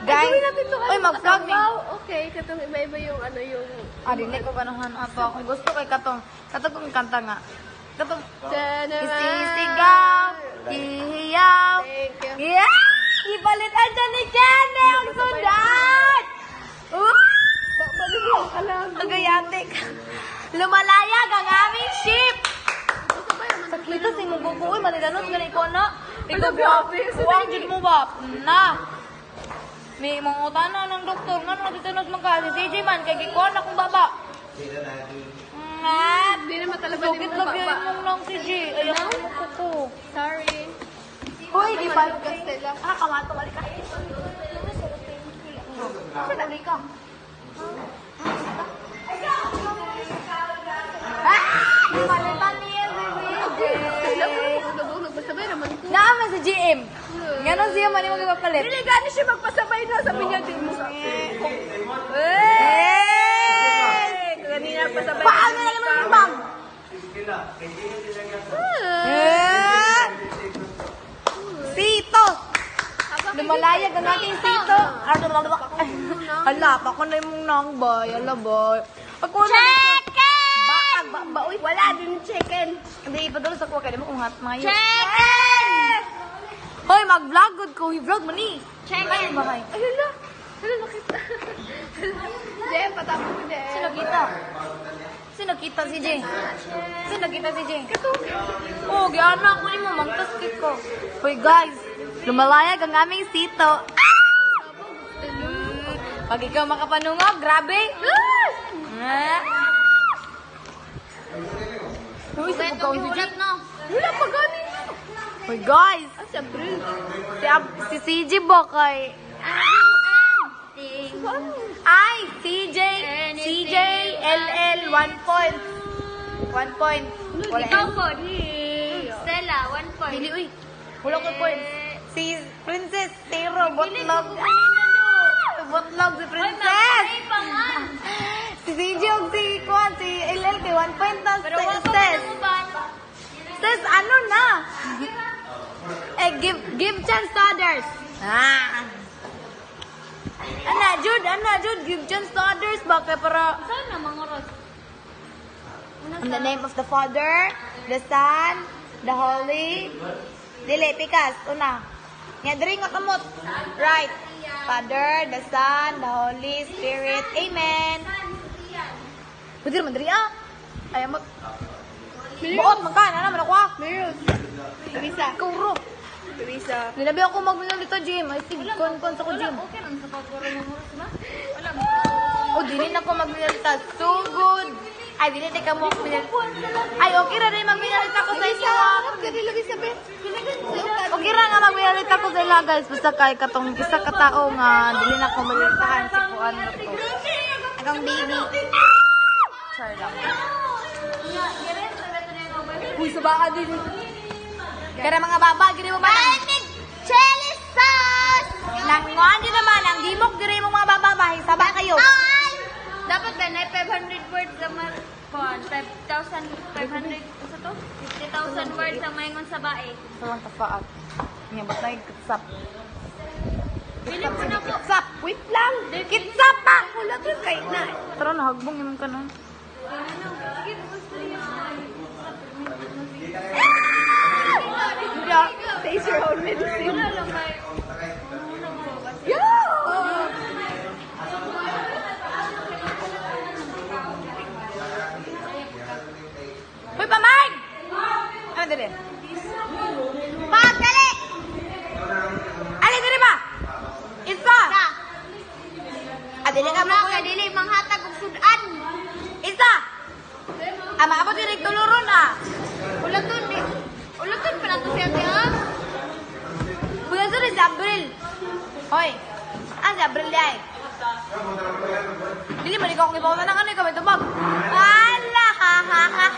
Guys, gawin natin ito. oy, mag-vlog ni. Okay, katong iba-iba yung ano yung... Dili ko ganahan ato. Kung gusto kay katong kung kanta nga. Katong isisigaw, ihiyaw. Thank you. Yeah! Ipalitan siya ni Kenny ang sundan! Balibang ka lang. Tagayatik. Lumalayag ang aming ship! Sakita si mo bubuoy, manilanos ka na ikaw na. Ikaw ba? Huwag dyan mo ba? Na! May mga utana ng doktor nga nung natitunod magkasi. CJ man, kay Gikon akong baba. Hindi naman talaga Sukit lagi mong lang CJ. Ayaw ko yung kuko. Sorry. Hoy, di ba? Castella. Kamato, balik ka. Kasi balik ka. Palitan niya si Castella CJ. ko. Nagbasabay naman ko. Naman si GM. Ganon siya man yung magpapalit. Hindi gani siya magpasabay na. Sabi niya din mo sa akin. Kanina pasabay. Paano na naman yung bang? Sito! Lumalayag ang ating sito. Hala, pa ko na yung nang boy. Hala boy. Chicken! Uy. Wala din chicken. Hindi, ipadulo sa kuha. Kaya mo kung hat mga yun. Chicken! Hoy, mag-vlog good ko. I-vlog mo ni. Chicken! Ay, bakay. Ayun na. Ayun, nakita. Jem, patapos ko Jem. Sino kita? Sino kita si Jay? Sino kita si Jay? Oh, gana ako ni mo. Mangtaskit ko. Hoy guys, lumalayag ang aming sito. Pag ikaw makapanungog, grabe. Uy, sa pagkaon si Jay. Wala pa gani. Hoy guys, Sa bridge. si CJ Bokay. Ay, CJ LL 1 point. 1 point. Wala Ikaw yan. po, Stella, 1 point. Pili, uy. Wala ko point. Si Princess, zero. Botlog. Botlog si Princess. Si CJ og si Kwan, si LL kay 1 point na. Pero wala pa Sis. mo ba? Sis, ano na? Give chance to others. Ana, Jude, give chance to others. Bakit para... Saan na mga ros? In the name of the Father, the Son, the Holy... Dili, pikas. Una. Nga, diri nga kamot. Right. Father, the Son, the Holy Spirit. Amen. Pwede naman diri ah. Ayaw mo. Buot, magkana naman ako ah. Meron. Teresa. Kuro. Teresa. Ninabi ako mag-minal dito, Jim. Ay, sige, kon sa ko, Jim. Okay lang sa pagkuro ng oras ba? Wala mo. O, dili na ako mag-minalita. So good. Ay, dili na ka mo mag-minalita. Ay, okay ra rin mag-minalita ko sa inyo. ah. Kani lagi sa bed. Okay ra nga mag-minalita ko sa ila, guys. Basta kay katong isa ka tao nga, dili na ako mag-minalitahan si Kuan na to. Agang baby. Sorry lang. Uy, sa baka din. Kaya mga baba, gini mo man. Chili sauce! Nanguan din naman, ang dimok, gini mo mga baba, bahay, saba kayo. Dapat ba na 500 words sa mga 5,500 sa to? 50,000 words sa mayngon sa bae. So, ang tafaat. Nga, ba't na yung kitsap? Pili ko na po. Kitsap! Wait lang. Kitsap pa! Wala to kay na. Tara, nahagbong yung ka nun. Taste your own medicine. Wala lang may... Hoy, pamay! Ano dali? Pag, dali! Ali, dali ba? Isa! Dili ka mo Wala ka, dili manghatag og sudan. Isa! Maabot yung nagtuluron ah! Ulaton, di. Ulaton pa na to siya, tiya. Kuya Suri, si Abril! Hoy! Si Abril di ay? Dili, mali ko akong ipaw na ng ano, ikaw may tubag. Ala, ha, ha, ha.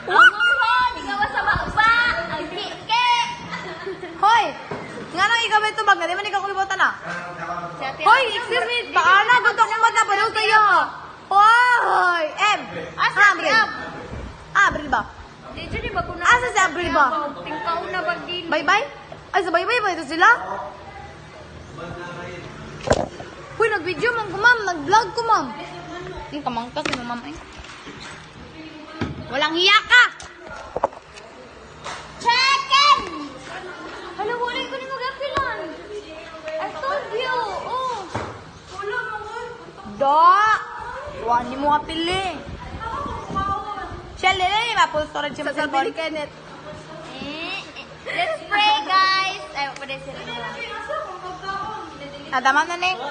Ang mo, di ka masama-uba. Ang tike. Hoy! Nga nang ikaw may tubag, hindi man ikaw akong ipaw na. Siya, tiya. Hoy, excuse me, paano? Gusto kong matapa daw sa'yo. Hoy! Em! Asa, Abril. Ab? Abril ba? Di dyan, di ba ko na... Asa si Abril ba? Tingkaw na ba din? Bye-bye? Ay, sa bye-bye ba ito sila? Nag-video man ko, ma'am. Nag-vlog ko, ma'am. Ang kamangkas mo, ma'am. Eh. Walang hiya ka! Chicken! Hala, wala ko ni magapilan. I told you. Oh. Da! Huwag ni mo kapili. Siya, lili, mapul storage yung Sasabi cellphone. ni Kenneth. Let's pray, guys. Ay, pwede sila. Ah, tama na, Ning.